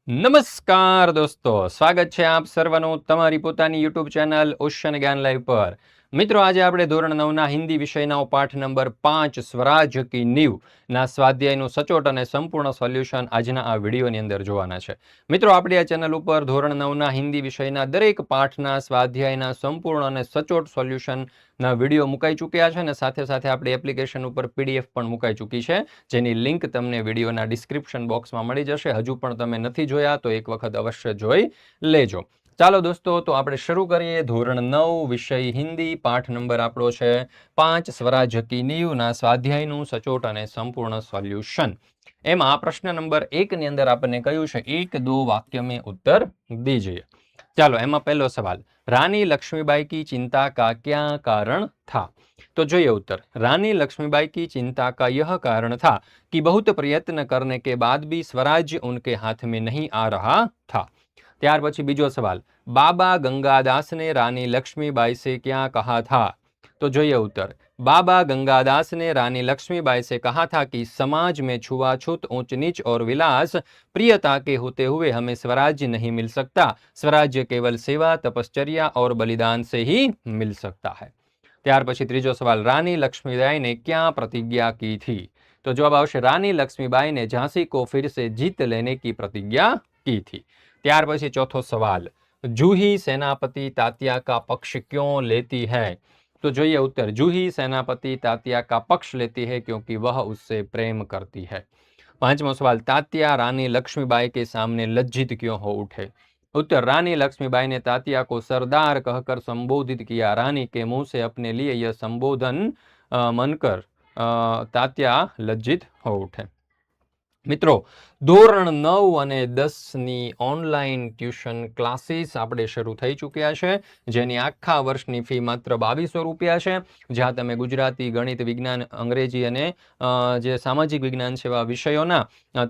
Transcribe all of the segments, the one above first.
નમસ્કાર દોસ્તો, સ્વાગત છે આપ સર્વનું તમારી પોતાની યુટ્યુબ ચેનલ ઓશન જ્ઞાન લાઈવ પર. મિત્રો, આજે આપણે ધોરણ 9ના હિન્દી વિષયનો પાઠ નંબર 5 સ્વરાજ કી નીંવ ના સ્વાધ્યાયનું સચોટ અને સંપૂર્ણ સોલ્યુશન આજના આ વિડીયોની અંદર જોવાના છે. મિત્રો, આપણી આ ચેનલ ઉપર ધોરણ 9ના હિન્દી વિષયના દરેક પાઠના સ્વાધ્યાયના સંપૂર્ણ અને સચોટ સોલ્યુશનના વિડીયો મુકાઈ ચૂક્યા છે અને સાથે સાથે આપણી એપ્લિકેશન ઉપર પીડીએફ પણ મુકાઈ ચૂકી છે, જેની લિંક તમને વિડીયોના ડિસ્ક્રિપ્શન બોક્સમાં મળી જશે. હજુ પણ તમે નથી જોયા તો એક વખત અવશ્ય જોઈ લેજો. ચાલો દોસ્તો, તો આપણે શરૂ કરીએ. ધોરણ 9 વિષય હિન્દી, પાઠ નંબર આપણો છે 5 સ્વરાજ કી નીંવના સ્વાધ્યાયનું સચોટ અને સંપૂર્ણ સોલ્યુશન. એમાં પ્રશ્ન નંબર 1 ની અંદર આપણને કહ્યું છે એક દો વાક્ય में उत्तर दीजिए. ચાલો, એમાં પહેલો સવાલ, રાની લક્ષ્મીબાઈ की चिंता का क्या कारण था? तो જોઈએ उत्तर. रानी लक्ष्मीबाई की चिंता का यह कारण था कि बहुत प्रयत्न करने के बाद भी स्वराज्य उनके हाथ में नहीं आ रहा था. ત્યાર પછી બીજો સવાલ, बाबा गंगादास ने रानी लक्ष्मीबाई से क्या कहा था? तो જોઈએ उत्तर. बाबा गंगादास ने रानी लक्ष्मीबाई से कहा था कि समाज में छुआछूत, ऊंच नीच और विलास प्रियता के होते हुए हमें स्वराज्य नहीं मिल सकता. स्वराज्य केवल सेवा, तपश्चर्या और बलिदान से ही मिल सकता है. ત્યાર પછી ત્રીજો સવાલ, રાની લક્ષ્મીબાઈ ने क्या प्रतिज्ञा की थी? तो जवाब આવશે, रानी लक्ष्मीबाई ने झांसी को फिर से जीत लेने की प्रतिज्ञा की थी. ત્યાર પછી ચોથો સવાल, जूही सेनापति तात्या का पक्ष क्यों लेती है? तो જોઈએ उत्तर. जूही सेनापति तात्या का पक्ष लेती है क्योंकि वह उससे प्रेम करती है. પાંચમો સવાલ, तात्या रानी लक्ष्मीबाई के सामने लज्जित क्यों हो उठे? उत्तर. रानी लक्ष्मीबाई ने तात्या को सरदार कहकर संबोधित किया. रानी के मुंह से अपने लिए यह संबोधन मनकर तात्या लज्जित हो उठे. મિત્રો, ધોરણ 9 અને 10ની ઓનલાઈન ટ્યુશન ક્લાસીસ આપણે શરૂ થઈ ચૂક્યા છે, જેની આખા વર્ષની ફી માત્ર 2200 રૂપિયા છે, જ્યાં તમે ગુજરાતી, ગણિત, વિજ્ઞાન, અંગ્રેજી અને જે સામાજિક વિજ્ઞાન છે એવા વિષયોના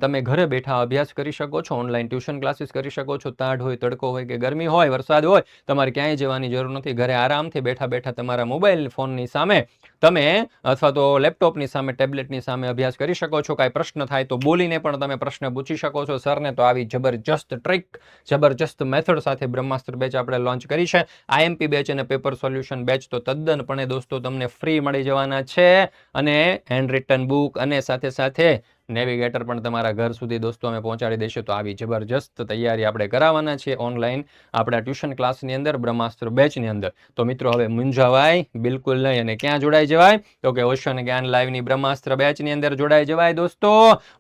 તમે ઘરે બેઠા અભ્યાસ કરી શકો છો. ઓનલાઈન ટ્યુશન ક્લાસીસ કરી શકો છો. ટાઢ હોય, તડકો હોય કે ગરમી હોય, વરસાદ હોય, તમારે ક્યાંય જવાની જરૂર નથી. ઘરે આરામથી બેઠા બેઠા તમારા મોબાઈલ ફોનની સામે તમે અથવા તો લેપટોપની સામે, ટેબ્લેટની સામે અભ્યાસ કરી શકો છો. કાંઈ પ્રશ્ન થાય તો બોલીને પણ તમે પ્રશ્ન પૂછી શકો છો સરને. તો આવી જબરજસ્ત ટ્રીક, જબરજસ્ત મેથડ સાથે બ્રહ્માસ્ત્ર બેચ આપણે લોન્ચ કરી છે. આઈએમપી બેચ અને પેપર સોલ્યુશન બેચ તો તદ્દનપણે દોસ્તો તમને ફ્રી મળી જવાના છે, અને હેન્ડ રિટન બુક અને સાથે સાથે નેવિગેટર પણ તમારા ઘર સુધી દોસ્તો અમે પહોંચાડી દઈશું. તો આવી જબરજસ્ત તૈયારી આપણે કરાવવાના છીએ ઓનલાઈન આપણા ટ્યુશન ક્લાસની અંદર, બ્રહ્માસ્ત્ર બેચની અંદર. તો મિત્રો, હવે મૂંઝાવાય બિલકુલ નહીં. અને ક્યાં જોડાઈ જવાય? તો કે ઓશન જ્ઞાન લાઈવની બ્રહ્માસ્ત્ર બેચની અંદર જોડાઈ જવાય દોસ્તો.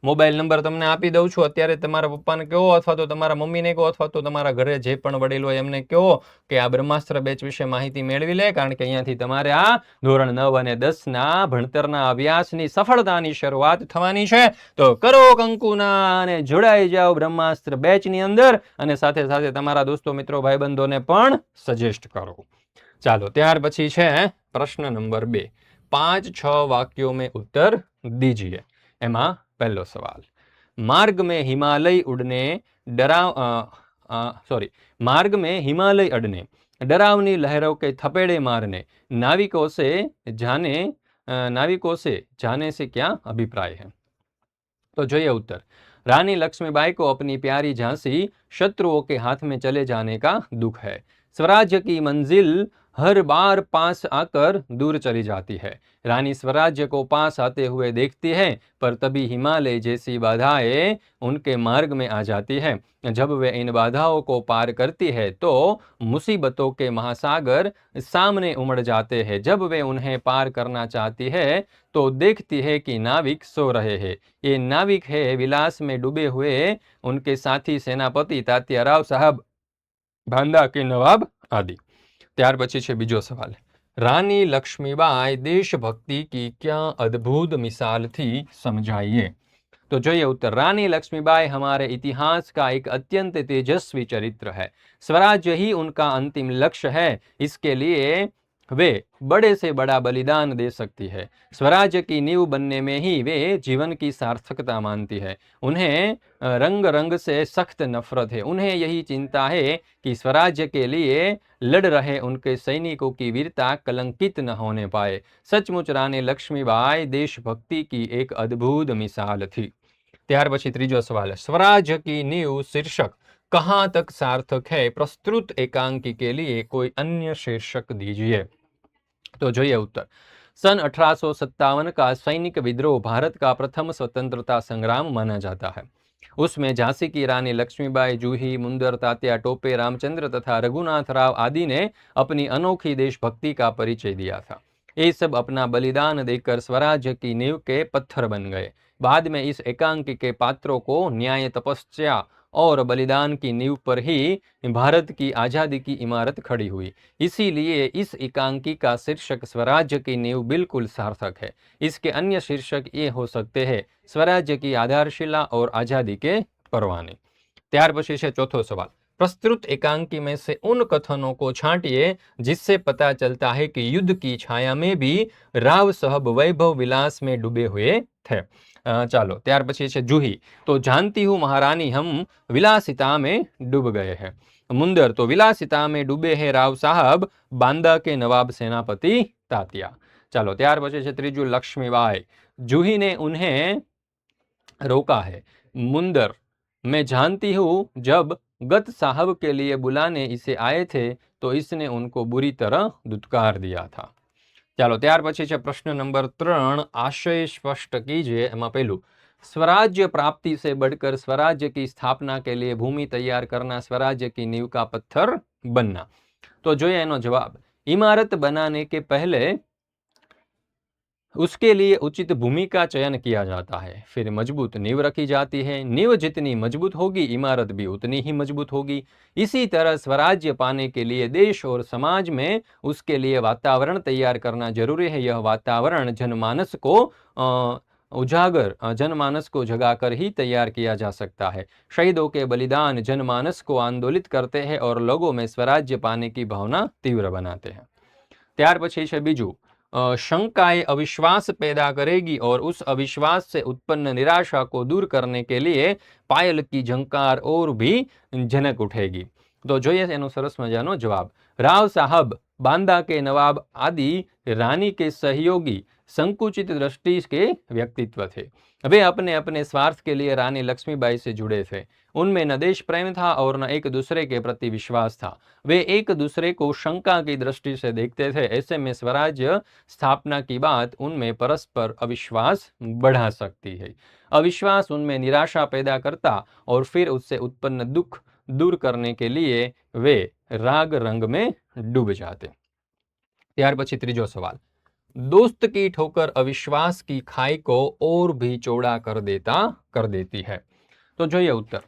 મોબાઈલ નંબર તમને આપી દઉં છું. અત્યારે તમારા પપ્પાને કહો, અથવા તો તમારા મમ્મીને કહો, અથવા તો તમારા ઘરે જે પણ વડીલ હોય એમને કહો કે આ બ્રહ્માસ્ત્ર બેચ વિશે માહિતી મેળવી લે, કારણ કે અહીંયાથી તમારે આ ધોરણ 9 અને 10ના ભણતરના અભ્યાસની સફળતાની શરૂઆત થવાની છે. તો કરો કંકુના અને જોડાઈ જાઓ બ્રહ્માસ્ત્ર બેચની અંદર, અને સાથે સાથે તમારા દોસ્તો, મિત્રો, ભાઈબંધોને પણ સજેસ્ટ કરો. ચાલો, ત્યાર પછી છે પ્રશ્ન નંબર 2, 5-6 वाक्यों में उत्तर दीजिए. એમાં પહેલો સવાલ, मार्ग में हिमालय उड़ने मार्ग में हिमालय अड़ने, डरावनी लहरों के थपेड़े मारने, नाविकों से जाने से क्या अभिप्राय है? तो જોઈએ उत्तर. रानी लक्ष्मीबाई को अपनी प्यारी झांसी शत्रुओं के हाथ में चले जाने का दुख है. स्वराज्य की मंजिल हर बार पास आकर दूर चली जाती है. रानी स्वराज्य को पास आते हुए देखती है, पर तभी हिमालय जैसी बाधाएं उनके मार्ग में आ जाती है. जब वे इन बाधाओं को पार करती है तो मुसीबतों के महासागर सामने उमड़ जाते हैं. जब वे उन्हें पार करना चाहती है तो देखती है कि नाविक सो रहे हैं. ये नाविक है विलास में डूबे हुए उनके साथी सेनापति तात्याराव साहब, बांदा के नवाब आदि. ત્યાર પછી છે બીજો સવાલ, रानी लक्ष्मीबाई देशभक्ति की क्या अद्भुत मिसाल थी, समझाइए. तो જોઈએ उत्तर. रानी लक्ष्मीबाई हमारे इतिहास का एक अत्यंत तेजस्वी चरित्र है. स्वराज्य ही उनका अंतिम लक्ष्य है. इसके लिए वे बड़े से बड़ा बलिदान दे सकती है. स्वराज्य की नींव बनने में ही वे जीवन की सार्थकता मानती है. उन्हें रंग रंग से सख्त नफरत है. उन्हें यही चिंता है कि स्वराज्य के लिए लड़ रहे उनके सैनिकों की वीरता कलंकित न होने पाए. सचमुच रानी लक्ष्मीबाई देशभक्ति की एक अद्भुत मिसाल थी. ત્યાર પછી ત્રીજો સવાલ, स्वराज्य की नींव शीर्षक कहाँ तक सार्थक है, प्रस्तुत एकांकी के लिए कोई अन्य शीर्षक दीजिए। तो જોઈએ उत्तर। सन 1857 का सैनिक विद्रोह भारत का प्रथम स्वतंत्रता संग्राम माना जाता है। उसमें झांसी की रानी लक्ष्मीबाई, जूही, मुंदर, तात्या टोपे, रामचंद्र तथा रघुनाथ राव आदि ने अपनी अनोखी देशभक्ति का परिचय दिया था। ये सब अपना बलिदान देकर स्वराज्य की नींव के पत्थर बन गए। बाद में इस एकांकी के पात्रों को न्याय, तपस्या और बलिदान की नींव पर ही भारत की आज़ादी की इमारत खड़ी हुई। इसीलिए इस एकांकी का शीर्षक स्वराज्य की नींव बिल्कुल सार्थक है। इसके अन्य शीर्षक ये हो सकते हैं, स्वराज्य की आधारशिला और आज़ादी के परवाने। ત્યાર પછી છે ચોથો સવાલ, प्रस्तुत एकांकी में से उन कथनों को छांटिए जिससे पता चलता है कि युद्ध की छाया में भी राव साहब वैभव विलास में डूबे हुए थे। ચાલો ત્યાર પછી છે જूही, तो जानती हूँ महारानी हम विलासिता में डूब गए हैं। मुंदर, तो विलासिता में डूबे हैं राव साहब, बांदा के नवाब सेनापति तात्या। ચાલો ત્યાર પછી છે ત્રીજું લક્ષ્મીબાઈ, जूही ने उन्हें रोका है। मुंदर, मैं जानती हूँ जब गत साहब के लिए बुलाने इसे आए थे तो इसने उनको बुरी तरह दुत्कार दिया था। ચાલો ત્યાર પછી છે પ્રશ્ન નંબર 3, आशय स्पष्ट कीजिए। એમાં પહેલું, स्वराज्य प्राप्ति से बढ़कर स्वराज्य की स्थापना के लिए भूमि तैयार करना स्वराज्य की नींव का पत्थर बनना। तो જોઈએ એનો જવાબ, इमारत बनाने के पहले उसके लिए उचित भूमि का चयन किया जाता है, फिर मजबूत नींव रखी जाती है। नींव जितनी मजबूत होगी इमारत भी उतनी ही मजबूत होगी। इसी तरह स्वराज्य पाने के लिए देश और समाज में उसके लिए वातावरण तैयार करना जरूरी है। यह वातावरण जनमानस को जगाकर ही तैयार किया जा सकता है। शहीदों के बलिदान जनमानस को आंदोलित करते हैं और लोगों में स्वराज्य पाने की भावना तीव्र बनाते हैं। ત્યાર પછી છે બીજું, शंकाएं अविश्वास पैदा करेगी और उस अविश्वास से उत्पन्न निराशा को दूर करने के लिए पायल की झंकार और भी झनक उठेगी। तो જોઈએ એનો સરસ મજાનો જવાબ, राव साहब बांदा के नवाब आदि रानी के सहयोगी संकुचित दृष्टि के व्यक्तित्व थे। वे अपने अपने स्वार्थ के लिए रानी लक्ष्मीबाई से जुड़े थे। उनमें न देश प्रेम था और न एक दूसरे के प्रति विश्वास था। वे एक दूसरे को शंका की दृष्टि से देखते थे। ऐसे में स्वराज्य स्थापना की बात उनमें परस्पर अविश्वास बढ़ा सकती है। अविश्वास उनमें निराशा पैदा करता और फिर उससे उत्पन्न दुख दूर करने के लिए वे राग रंग में डूब जाते। ત્યાર પછી ત્રીજો સવાલ, दोस्त की ठोकर अविश्वास की खाई को और भी चौड़ा कर देती है। तो જોઈએ उत्तर,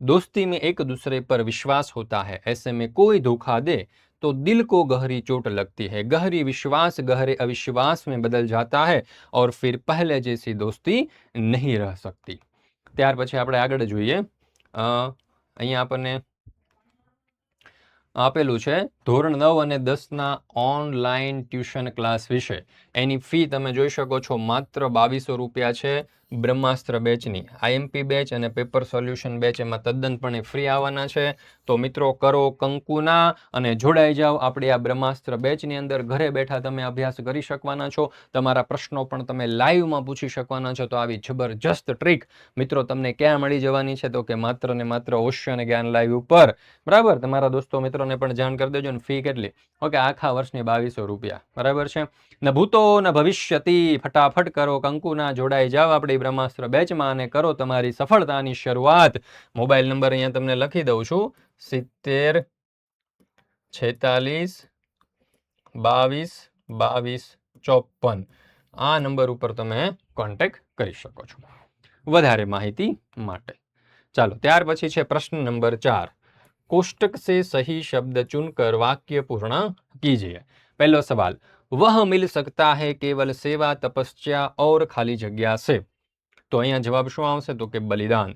दोस्ती में एक दूसरे पर विश्वास होता है। ऐसे में कोई धोखा दे तो दिल को गहरी चोट लगती है। गहरी विश्वास गहरे अविश्वास में बदल जाता है और फिर पहले जैसी दोस्ती नहीं रह सकती। ત્યાર પછી આપણે આગળ જોઈએ, અહીંયા આપણને આપેલું છે ધોરણ 9 અને 10ના ઓનલાઈન ટ્યુશન ક્લાસ વિશે। એની ફી તમે જોઈ શકો છો, માત્ર 2200 રૂપિયા છે। બ્રહ્માસ્ત્ર બેચની આઈએમપી બેચ અને પેપર સોલ્યુશન બેચ એમાં તદ્દનપણે ફ્રી આવવાના છે। તો મિત્રો કરો કંકુના અને જોડાઈ જાઓ આપણી આ બ્રહ્માસ્ત્ર બેચની અંદર। ઘરે બેઠા તમે અભ્યાસ કરી શકવાના છો, તમારા પ્રશ્નો પણ તમે લાઈવમાં પૂછી શકવાના છો। તો આવી જબરજસ્ત ટ્રીક મિત્રો તમને ક્યાં મળી જવાની છે, તો કે માત્ર ને માત્ર ઓશન જ્ઞાન લાઈવ ઉપર। બરાબર, તમારા દોસ્તો મિત્રોને પણ જાણ કરી દેજો। ને ફી કેટલી? ઓકે, આખા વર્ષની 2200 રૂપિયા। બરાબર છે ન ભૂતો ન ભવિષ્યતિ। ફટાફટ કરો કંકુના, જોડાઈ જાઓ આપણી બ્રહ્માસ્ત્ર બેચમાં અને કરો તમારી સફળતાની શરૂઆત। મોબાઈલ નંબર અહીંયા તમને લખી દઉં છું, 70 46 22 22 54। આ નંબર ઉપર તમે કોન્ટેક્ટ કરી શકો છો વધારે માહિતી માટે। ચાલો ત્યાર પછી છે પ્રશ્ન નંબર 4, कोष्टक से सही शब्द चुनकर वाक्य पूर्ण कीजिए। पहला सवाल, वह मिल सकता है केवल सेवा, तपस्या और खाली जगह से। तो अहियां जवाब शुं आवशे, तो के बलिदान।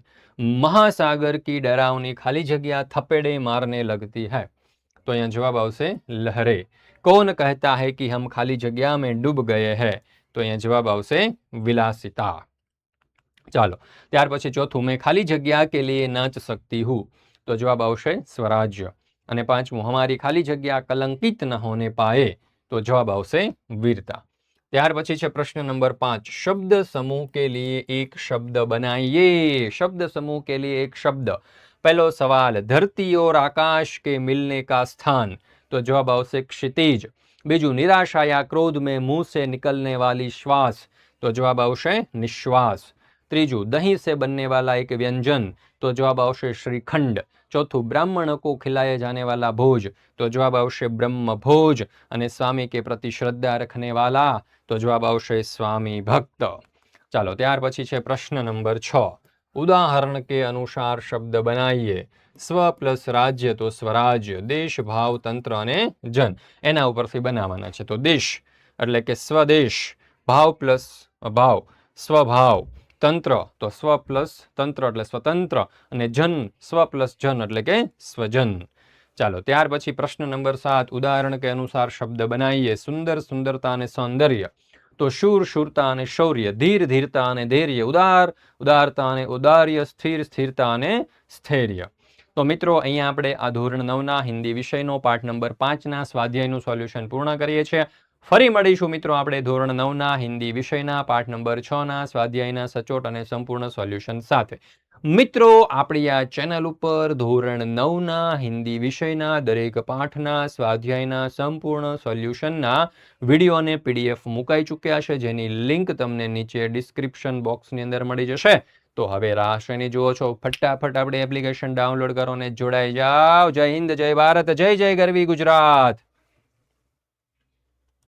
महासागर की डरावनी खाली जगह थपेड़े मारने लगती है। तो अहियां जवाब आवशे लहरे। कौन कहता है कि हम खाली जगह में डूब गए हैं? तो अहियां जवाब आवशे विलासिता। ચાલો ત્યાર પછી ચોથું, मैं खाली जगह के लिए नाच सकती हूँ। तो जवाब आवशे स्वराज्य। અને પાંચમું, हमारी खाली जगह कलंकित न होने पाए। तो जवाब आवशे वीरता। ત્યાર પછી છે પ્રશ્न नंबर 5, शब्द समूह के लिए एक शब्द बनाइए। शब्द समूह के लिए एक शब्द। पहलो सवाल, धरती और आकाश के मिलने का स्थान, तो जवाब आवश्य क्षितिज। बीजू, निराशा या क्रोध में मुंह से निकलने वाली श्वास, तो जवाब आवश्य निश्वास। त्रीजू, दही से बनने वाला एक व्यंजन, तो जवाब आवश्य श्रीखंड। चौथू, ब्राह्मणों को खिलाए जाने वाला भोज, तो जवाब आवश्य ब्रह्म भोज। અને સ્વામી કે પ્રતિ શ્રદ્ધા રખને વાલા, તો જવાબ આવશે સ્વામી ભક્ત। ચાલો ત્યાર પછી છે પ્રશ્ન નંબર 6, ઉદાહરણ કે અનુસાર શબ્દ બનાવીએ। સ્વ પ્લસ રાજ્ય તો સ્વરાજ્ય, દેશ ભાવ તંત્ર અને જન, એના ઉપરથી બનાવવાના છે। તો દેશ એટલે કે સ્વદેશ, ભાવ પ્લસ ભાવ સ્વભાવ, તંત્ર તો સ્વ પ્લસ તંત્ર એટલે સ્વતંત્ર, અને જન સ્વ પ્લસ જન એટલે કે સ્વજન। ચાલો ત્યાર પછી પ્રશ્ન નંબર 7, ઉદાહરણ કે અનુસાર શબ્દ બનાવીએ। સુંદર સુંદરતા અને સૌંદર્ય, તો શૂર શૂરતા અને શૌર્ય, ધીર ધીરતા અને ધૈર્ય, ઉદાર ઉદારતા અને ઉદાર્ય, સ્થિર સ્થિરતા અને સ્થૈર્ય। તો મિત્રો અહીંયા આપણે આ ધોરણ 9ના હિન્દી વિષયનો પાઠ નંબર 5ના સ્વાધ્યાયનું સોલ્યુશન પૂર્ણ કરીએ છીએ। ફરી મળીશું મિત્રો આપણે ધોરણ 9ના હિન્દી વિષયના પાઠ નંબર 6ના સ્વાધ્યાયના સચોટ અને સંપૂર્ણ સોલ્યુશન સાથે। મિત્રો આપણી આ ચેનલ ઉપર ધોરણ 9ના હિન્દી વિષયના દરેક પાઠના સ્વાધ્યાયના સંપૂર્ણ સોલ્યુશનના વિડીયો અને પીડીએફ મુકાઈ ચૂક્યા છે, જેની લિંક તમને નીચે ડિસ્ક્રિપ્શન બોક્સની અંદર મળી જશે। તો હવે રાહ શેની જુઓ છો, ફટાફટ આપણે એપ્લિકેશન ડાઉનલોડ કરો અને જોડાઈ જાઓ। જય હિન્દ, જય ભારત, જય જય ગરવી ગુજરાત।